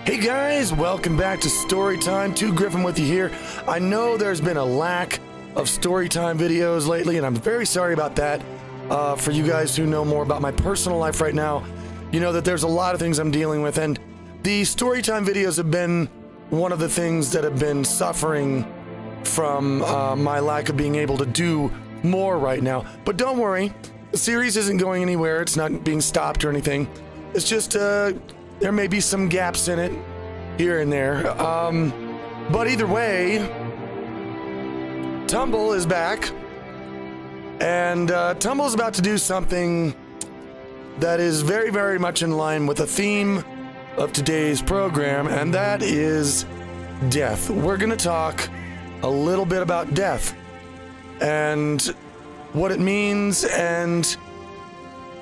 Hey guys, welcome back to Storytime. Gryphon with you here. I know there's been a lack of Storytime videos lately, and I'm very sorry about that. For you guys who know more about my personal life right now, you know that there's a lot of things I'm dealing with, and the Storytime videos have been one of the things that have been suffering from my lack of being able to do more right now. But don't worry, the series isn't going anywhere. It's not being stopped or anything. It's just there may be some gaps in it here and there. But either way, Tumble is back, and Tumble is about to do something that is very, very much in line with the theme of today's program, and that is death. We're going to talk a little bit about death and what it means and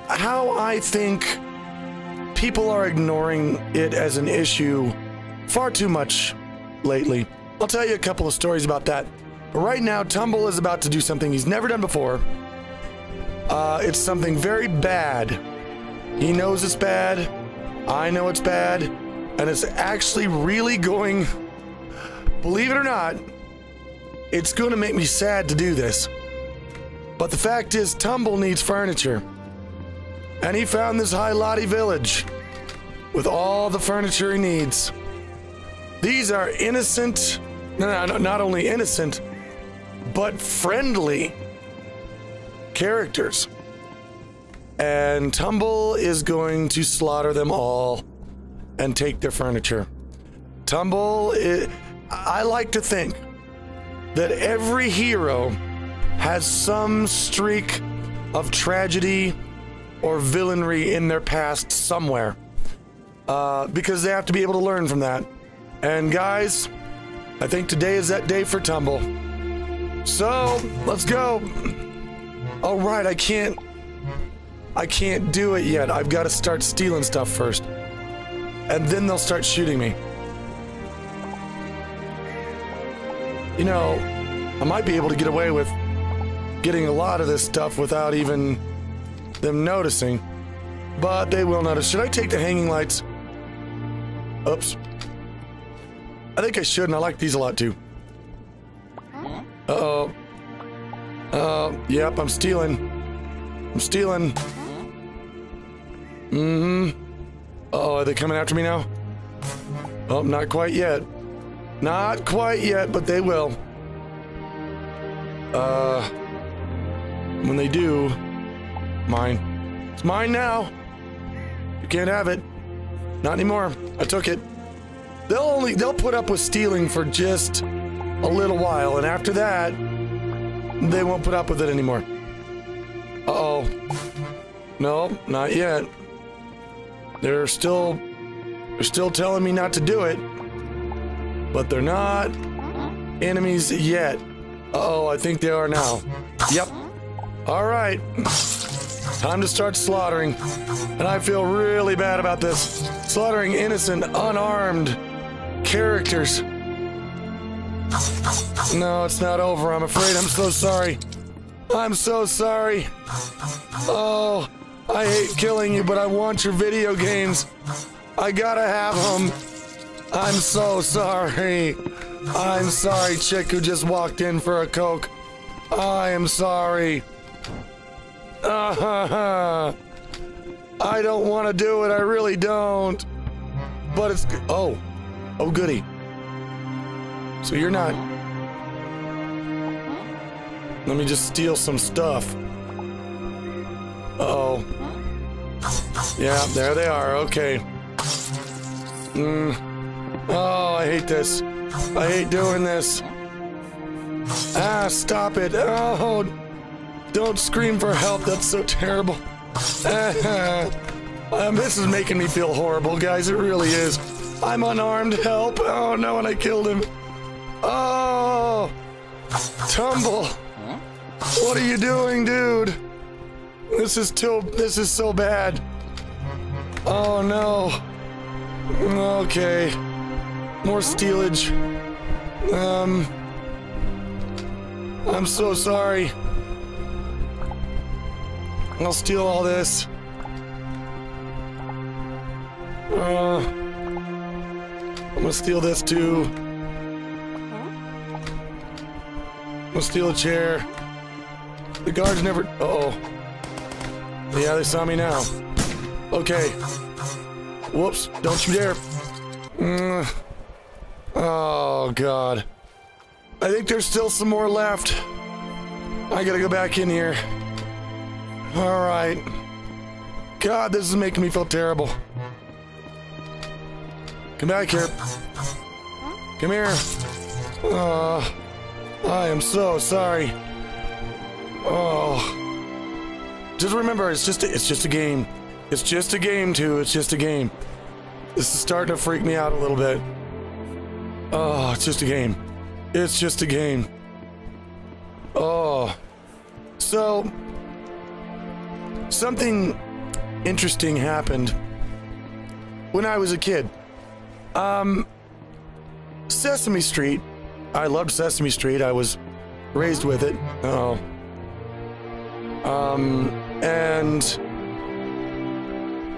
how I think people are ignoring it as an issue far too much lately. I'll tell you a couple of stories about that. But right now, Tumble is about to do something he's never done before. It's something very bad. He knows it's bad. I know it's bad. And it's actually really going, believe it or not, it's going to make me sad to do this. But the fact is, Tumble needs furniture. And he found this high lottie village with all the furniture he needs. These are innocent, not only innocent, but friendly characters. And Tumble is going to slaughter them all and take their furniture. Tumble, I like to think that every hero has some streak of tragedy or villainry in their past somewhere, because they have to be able to learn from that. And guys, I think today is that day for Tumble. So let's go. Oh right, I can't do it yet. I've got to start stealing stuff first, and then they'll start shooting me. You know, I might be able to get away with getting a lot of this stuff without even them noticing, but they will notice. Should I take the hanging lights? Oops. I think I should, and I like these a lot too. Uh-oh. Yep, I'm stealing. Uh-oh, are they coming after me now? Oh, not quite yet. Not quite yet, but they will. When they do, mine. It's mine now. You can't have it. Not anymore. I took it. They'll put up with stealing for just a little while, and after that, they won't put up with it anymore. Uh-oh. No, not yet. They're still telling me not to do it, but they're not enemies yet. Uh-oh, I think they are now. Yep. All right. Time to start slaughtering. And I feel really bad about this. Slaughtering innocent, unarmed characters. No, it's not over, I'm afraid. I'm so sorry. I'm so sorry. Oh, I hate killing you, but I want your video games. I gotta have them. I'm so sorry. I'm sorry, chick who just walked in for a Coke. I am sorry. I don't want to do it, I really don't. But it's... Oh, goody. So you're not... Let me just steal some stuff. Uh-oh. Yeah, there they are, okay. Oh, I hate this. I hate doing this. Ah, stop it. Oh, don't scream for help. That's so terrible. This is making me feel horrible, guys. It really is. I'm unarmed. Help. Oh, no, and I killed him. Oh, Tumble. What are you doing, dude? This is so bad. Oh, no. Okay. More stealage. I'm so sorry. I'll steal all this. I'm gonna steal this too. I'm gonna steal a chair. The guards never... Uh-oh. Yeah, they saw me now. Okay. Whoops, don't you dare. Oh, God. I think there's still some more left. I gotta go back in here. Alright. God, this is making me feel terrible. Come back here. Come here. I am so sorry. Oh. Just remember, it's just a game. It's just a game, too. It's just a game. This is starting to freak me out a little bit. Oh, it's just a game. It's just a game. Oh. So, something interesting happened when I was a kid. Sesame Street. I loved Sesame Street. I was raised with it. Oh. And...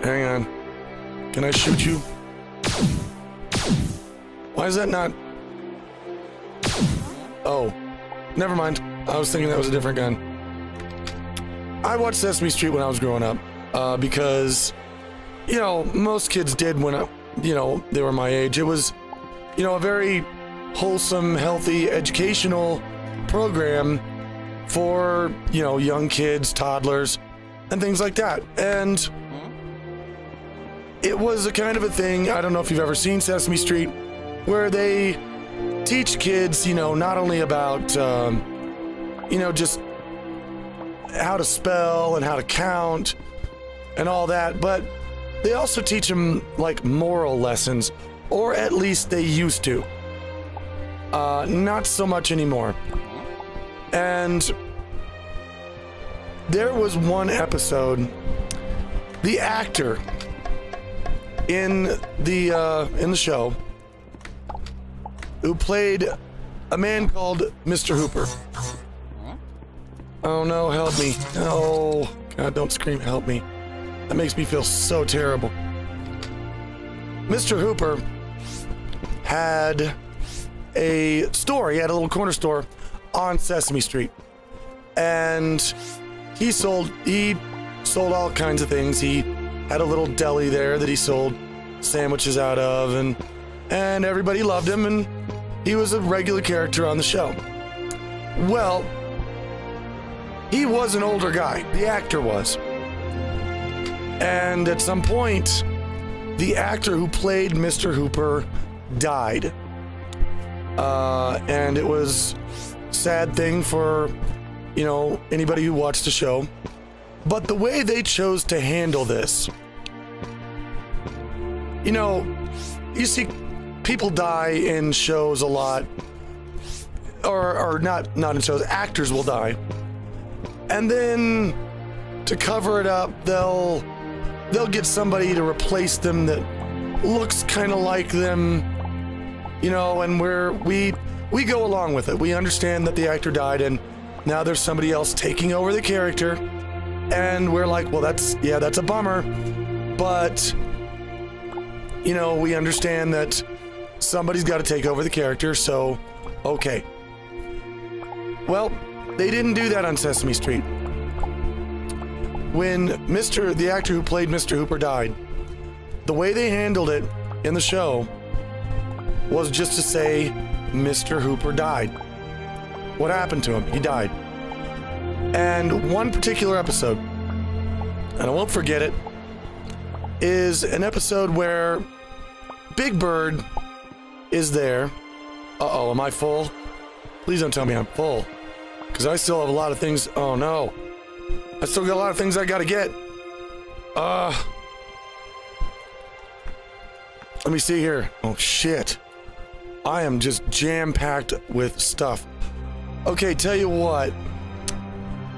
Hang on. Can I shoot you? Why is that not... Oh. Never mind. I was thinking that was a different gun. I watched Sesame Street when I was growing up. Because... You know, most kids did when I... You know, they were my age. It was, you know, a very wholesome, healthy, educational program for, you know, young kids, toddlers, and things like that. And it was a kind of a thing, I don't know if you've ever seen Sesame Street, where they teach kids, you know, not only about, you know, just how to spell and how to count and all that, but they also teach them, like, moral lessons, or at least they used to. Not so much anymore. And there was one episode, the actor in the show who played a man called Mr. Hooper. Oh no, help me. Oh, God, don't scream, help me. That makes me feel so terrible. Mr. Hooper had a store. He had a little corner store on Sesame Street. And he sold all kinds of things. He had a little deli there that he sold sandwiches out of, and everybody loved him, and he was a regular character on the show. Well, he was an older guy. The actor was. And at some point, the actor who played Mr. Hooper died. And it was a sad thing for, you know, anybody who watched the show. But the way they chose to handle this, you know, you see people die in shows a lot, or not in shows, actors will die. And then to cover it up, they'll get somebody to replace them that looks kind of like them, you know, and we go along with it. We understand that the actor died and now there's somebody else taking over the character, and we're like, well, that's a bummer, but, you know, we understand that somebody's got to take over the character, so okay. Well, they didn't do that on Sesame Street. When the actor who played Mr. Hooper died, the way they handled it in the show was just to say, Mr. Hooper died. What happened to him? He died. And one particular episode, and I won't forget it, is an episode where Big Bird is there. Uh-oh, am I full? Please don't tell me I'm full, because I still have a lot of things. Oh no. I still got a lot of things I gotta get. Let me see here. Oh shit. I am just jam-packed with stuff. Okay, tell you what.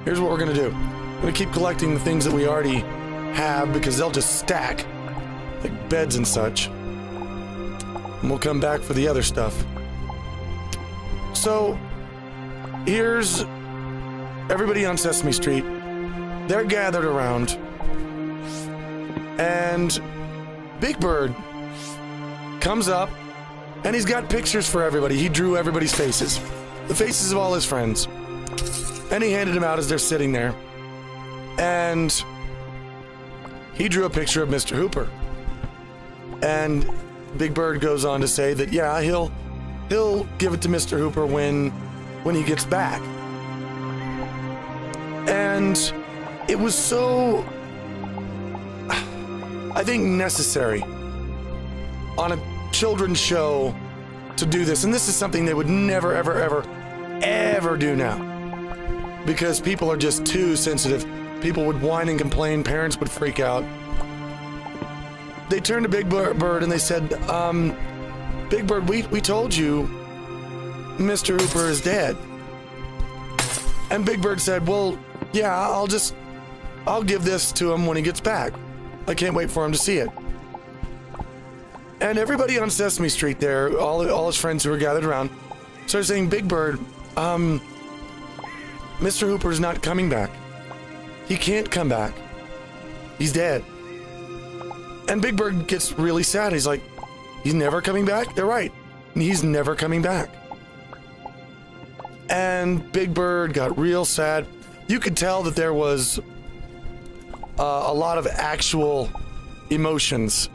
Here's what we're gonna do. I'm gonna keep collecting the things that we already have because they'll just stack, like beds and such. And we'll come back for the other stuff. So, here's everybody on Sesame Street. They're gathered around. And Big Bird comes up And he's got pictures for everybody. He drew everybody's faces. The faces of all his friends. And he handed them out as they're sitting there. And he drew a picture of Mr. Hooper. And Big Bird goes on to say that, yeah, he'll give it to Mr. Hooper when he gets back. And it was so, I think, necessary on a children's show to do this. And this is something they would never, ever, ever, ever do now. Because people are just too sensitive. People would whine and complain. Parents would freak out. They turned to Big Bird and they said, Big Bird, we told you Mr. Hooper is dead. And Big Bird said, well, yeah, I'll give this to him when he gets back. I can't wait for him to see it. And everybody on Sesame Street there, all his friends who were gathered around, started saying, Big Bird, Mr. Hooper's not coming back. He can't come back. He's dead. And Big Bird gets really sad. He's like, he's never coming back? They're right. He's never coming back. And Big Bird got real sad. You could tell that there was a lot of actual emotions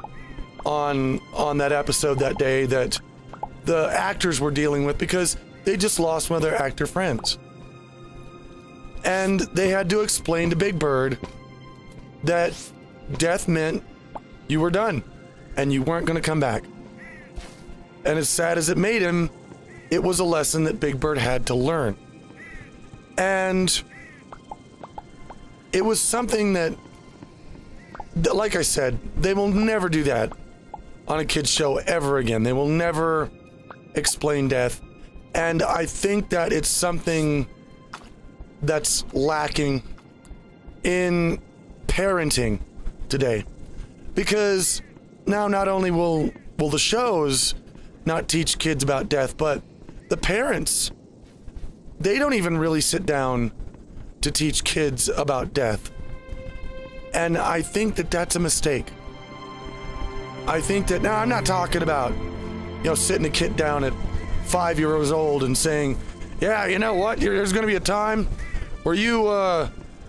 on that episode that day that the actors were dealing with because they just lost one of their actor friends. And they had to explain to Big Bird that death meant you were done and you weren't going to come back. And as sad as it made him, it was a lesson that Big Bird had to learn. And it was something that, like I said, they will never do that on a kid's show ever again. They will never explain death. And I think that it's something that's lacking in parenting today. Because now not only will the shows not teach kids about death, but the parents, they don't even really sit down to teach kids about death. And I think that that's a mistake. I think that, now I'm not talking about, sitting a kid down at 5 years old and saying, yeah, you know what, there's going to be a time where you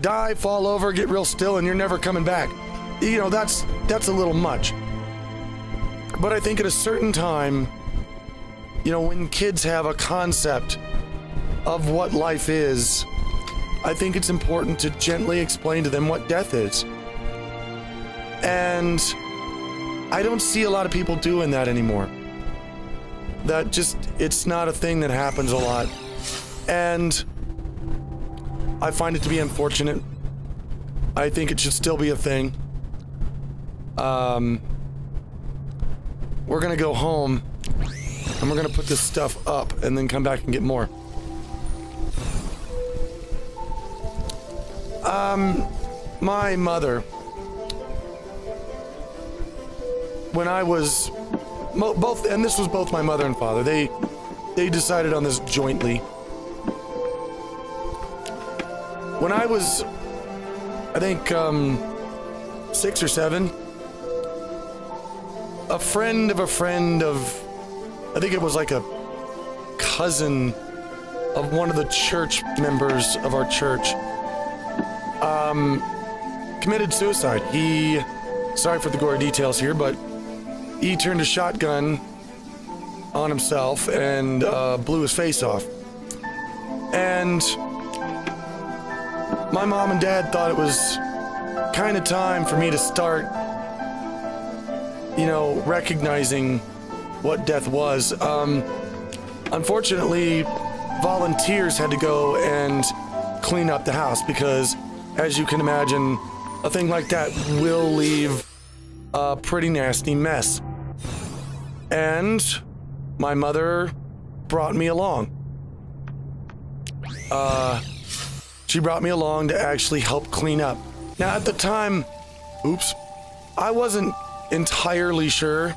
die, fall over, get real still, and you're never coming back. That's a little much. But I think at a certain time, when kids have a concept of what life is, I think it's important to gently explain to them what death is. And I don't see a lot of people doing that anymore. It's not a thing that happens a lot. And I find it to be unfortunate. I think it should still be a thing. We're gonna go home and we're gonna put this stuff up and then come back and get more. My mother, when I was both, and this was both my mother and father, they decided on this jointly. When I was, I think, 6 or 7, a friend of, I think it was like a cousin of one of the church members of our church, committed suicide. Sorry for the gory details here, but he turned a shotgun on himself and blew his face off. And my mom and dad thought it was kind of time for me to start, recognizing what death was. Unfortunately, volunteers had to go and clean up the house because, as you can imagine, a thing like that will leave a pretty nasty mess. And my mother brought me along. She brought me along to actually help clean up. Now, at the time, I wasn't entirely sure.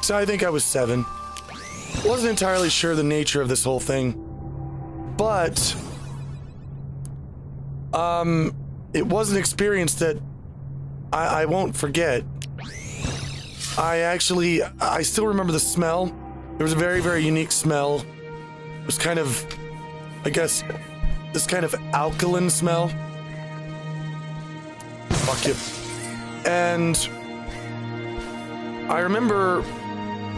So I think I was 7. Wasn't entirely sure the nature of this whole thing. But it was an experience that I won't forget. I still remember the smell. There was a very, very unique smell. It was kind of, I guess, this kind of alkaline smell. Fuck you. And I remember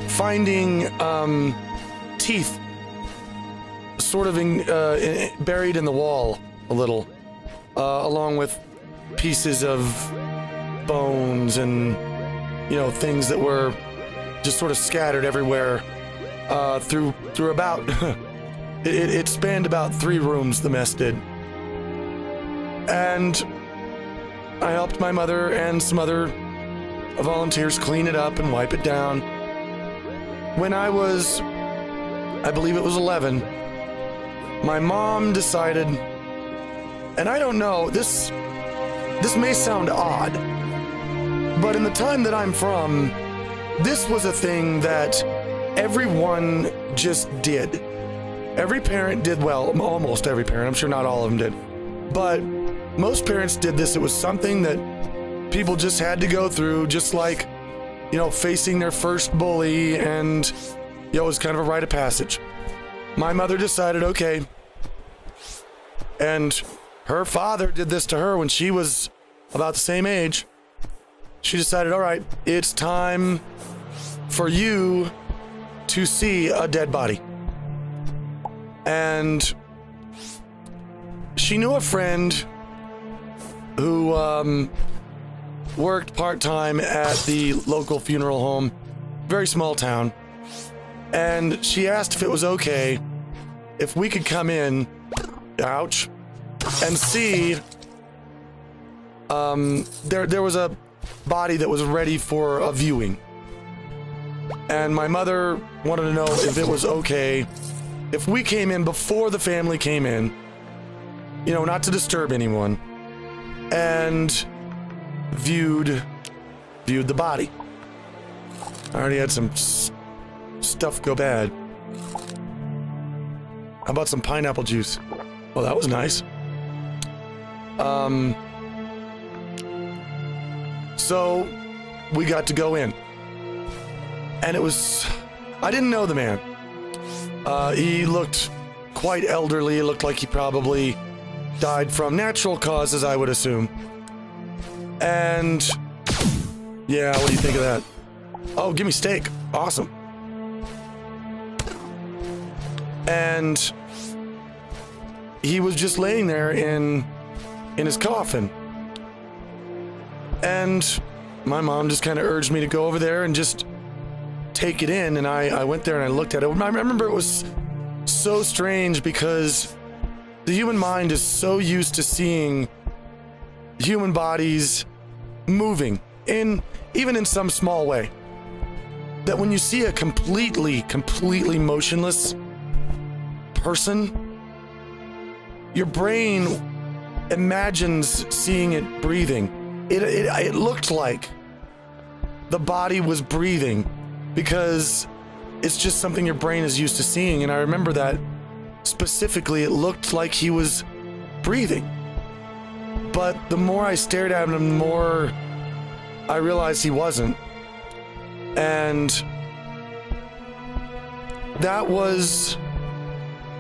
finding teeth sort of buried in the wall a little, along with pieces of bones and, you know, things that were just sort of scattered everywhere through about it spanned about 3 rooms, the mess did. And I helped my mother and some other volunteers clean it up and wipe it down. When I was, I believe it was 11, my mom decided, and I don't know, this may sound odd, but in the time that I'm from, this was a thing that everyone just did. Every parent did, well, almost every parent, I'm sure not all of them did, but most parents did this. It was something that people just had to go through, just like, you know, facing their first bully, and, you know, it was kind of a rite of passage. My mother decided, okay, and her father did this to her when she was about the same age. She decided, all right, it's time for you to see a dead body. And she knew a friend who worked part-time at the local funeral home, very small town, and she asked if it was okay if we could come in, ouch, and see there was a body that was ready for a viewing. And my mother wanted to know if it was okay if we came in before the family came in, you know, not to disturb anyone, and viewed the body. I already had some stuff go bad. How about some pineapple juice? Well, that was nice. So we got to go in, and it was, I didn't know the man. He looked quite elderly. It looked like he probably died from natural causes, I would assume. And yeah, what do you think of that? Oh, give me steak. Awesome. And he was just laying there in his coffin. And my mom just kind of urged me to go over there and just take it in, and I went there and I looked at it. I remember it was so strange because the human mind is so used to seeing human bodies moving, even in some small way, that when you see a completely motionless person, your brain imagines seeing it breathing. It looked like the body was breathing because it's just something your brain is used to seeing. And I remember that specifically, it looked like he was breathing. But the more I stared at him, the more I realized he wasn't. And that was,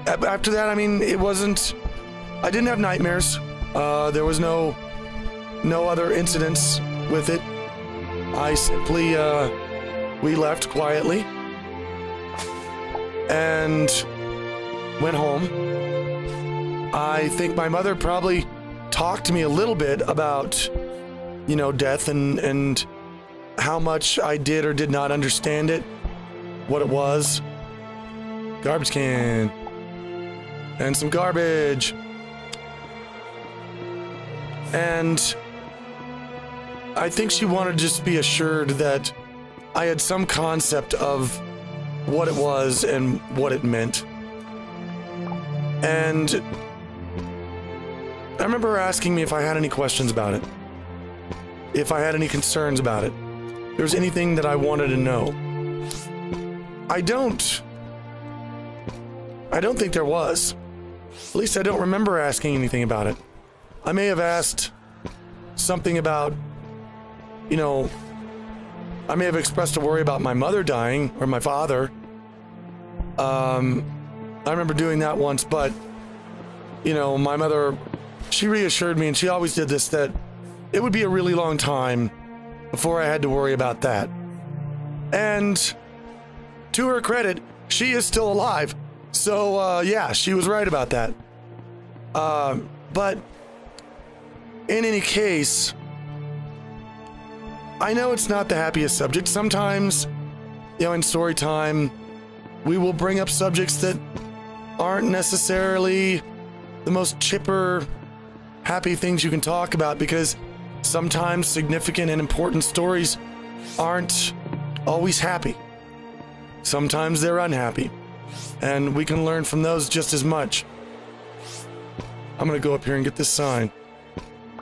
after that, I mean, it wasn't, I didn't have nightmares. There was no other incidents with it. I simply, we left quietly and went home. I think my mother probably talked to me a little bit about, you know, death and how much I did or did not understand it, what it was. Garbage can and some garbage. And I think she wanted to just be assured that I had some concept of what it was and what it meant. And I remember her asking me if I had any questions about it, if I had any concerns about it, if there was anything that I wanted to know. I don't think there was. At least I don't remember asking anything about it. I may have asked something about, you know, I may have expressed a worry about my mother dying, or my father, I remember doing that once, but, you know, my mother, she reassured me, and she always did this, that it would be a really long time before I had to worry about that. And to her credit, she is still alive. So, yeah, she was right about that. But in any case, I know it's not the happiest subject. Sometimes, you know, in story time, we will bring up subjects that aren't necessarily the most chipper, happy things you can talk about, because sometimes significant and important stories aren't always happy. Sometimes they're unhappy, and we can learn from those just as much. I'm gonna go up here and get this sign,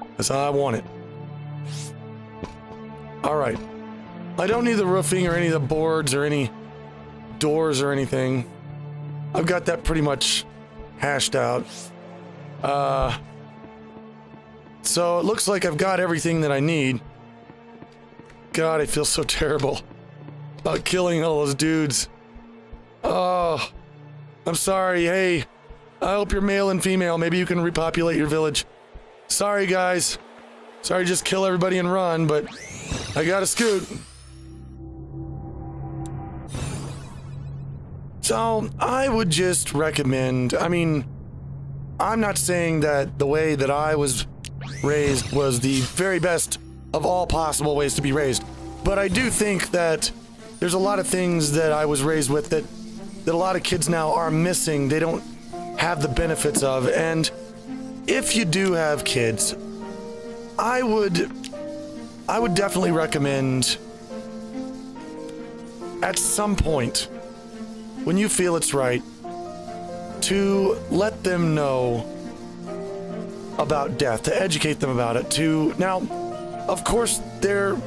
because I want it. Alright. I don't need the roofing or any of the boards or any doors or anything. I've got that pretty much hashed out. So it looks like I've got everything that I need. God, I feel so terrible about killing all those dudes. Oh, I'm sorry. Hey, I hope you're male and female. Maybe you can repopulate your village. Sorry, guys. Sorry, just kill everybody and run, but I gotta scoot. So, I would just recommend, I mean, I'm not saying that the way that I was raised was the very best of all possible ways to be raised, but I do think that there's a lot of things that I was raised with that a lot of kids now are missing. They don't have the benefits of, and if you do have kids, I would definitely recommend at some point, when you feel it's right, to let them know about death, to educate them about it, now, of course, they're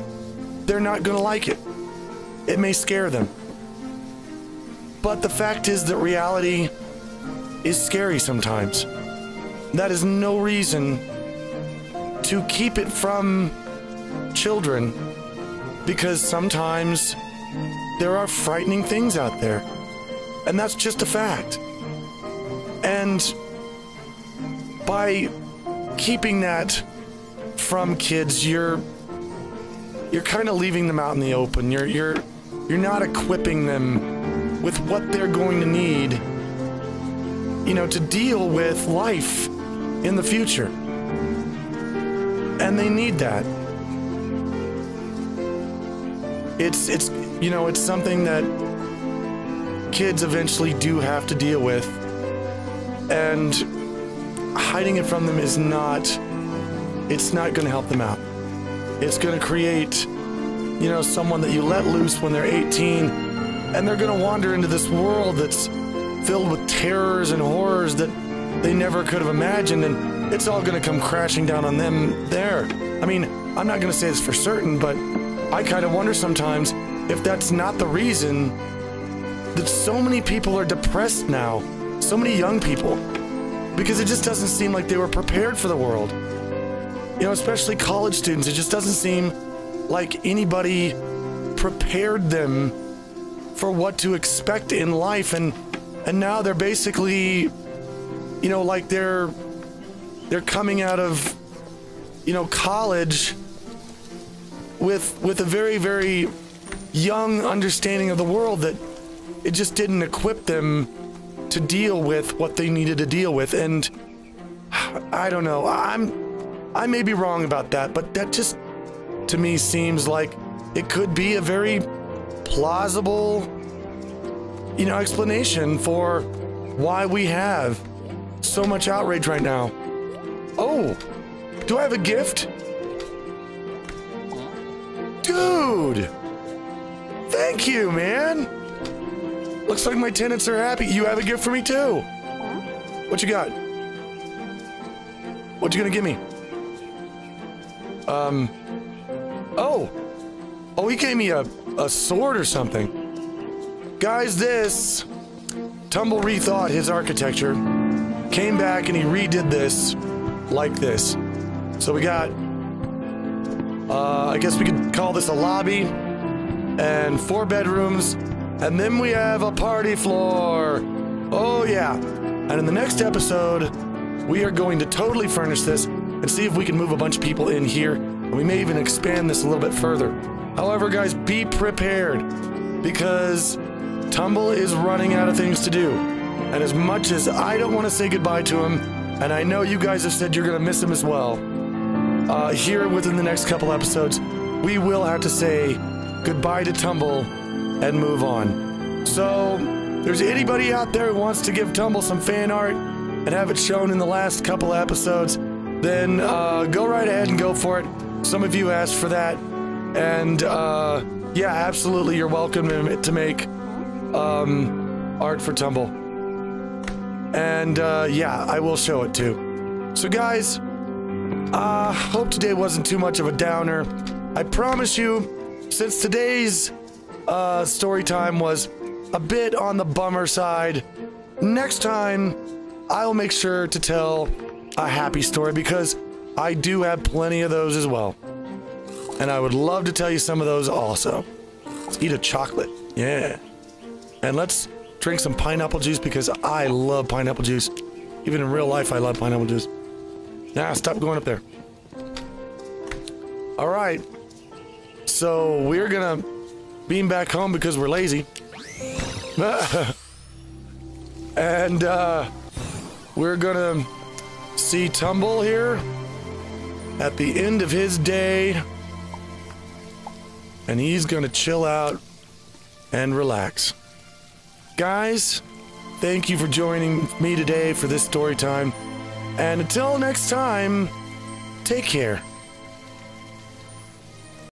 not gonna like it. It may scare them. But the fact is that reality is scary sometimes. That is no reason to keep it from children, because sometimes there are frightening things out there. And that's just a fact. And by keeping that from kids, you're kind of leaving them out in the open. You're not equipping them with what they're going to need, you know, to deal with life in the future. And they need that. It's you know, it's something that kids eventually do have to deal with, and hiding it from them is it's not going to help them out. It's going to create, you know, someone that you let loose when they're 18, and they're going to wander into this world that's filled with terrors and horrors that they never could have imagined, and it's all going to come crashing down on them there. I mean, I'm not going to say this for certain, but I kind of wonder sometimes if that's not the reason that so many people are depressed now, so many young people, because it just doesn't seem like they were prepared for the world. You know, especially college students, it just doesn't seem like anybody prepared them for what to expect in life, and now they're basically, you know, like they're coming out of, you know, college with a very, very young understanding of the world that it just didn't equip them to deal with what they needed to deal with. And I don't know, I may be wrong about that, but that just to me seems like it could be a very plausible, you know, explanation for why we have so much outrage right now. Oh, do I have a gift? Dude! Thank you, man! Looks like my tenants are happy. You have a gift for me too. What you got? What you gonna give me? Oh, he gave me a sword or something. Guys, this Tumble rethought his architecture, came back and he redid this like this. So we got, I guess we could call this a lobby and 4 bedrooms And then we have a party floor. Oh yeah. And in the next episode, we are going to totally furnish this and see if we can move a bunch of people in here. And we may even expand this a little bit further. However, guys, be prepared because Tumble is running out of things to do. And as much as I don't want to say goodbye to him, and I know you guys have said you're going to miss him as well, here within the next couple episodes, we will have to say goodbye to Tumble and move on. So, if there's anybody out there who wants to give Tumble some fan art and have it shown in the last couple episodes, then go right ahead and go for it. Some of you asked for that. And yeah, absolutely, you're welcome to make art for Tumble. And yeah, I will show it too. So guys, hope today wasn't too much of a downer. I promise you, since today's story time was a bit on the bummer side, next time I'll make sure to tell a happy story because I do have plenty of those as well. And I would love to tell you some of those also. Let's eat a chocolate. Yeah. And let's drink some pineapple juice because I love pineapple juice. Even in real life, I love pineapple juice. Nah, stop going up there. All right. So we're gonna beam back home because we're lazy. And we're gonna see Tumble here at the end of his day. And he's gonna chill out and relax. Guys, thank you for joining me today for this story time. And until next time, take care.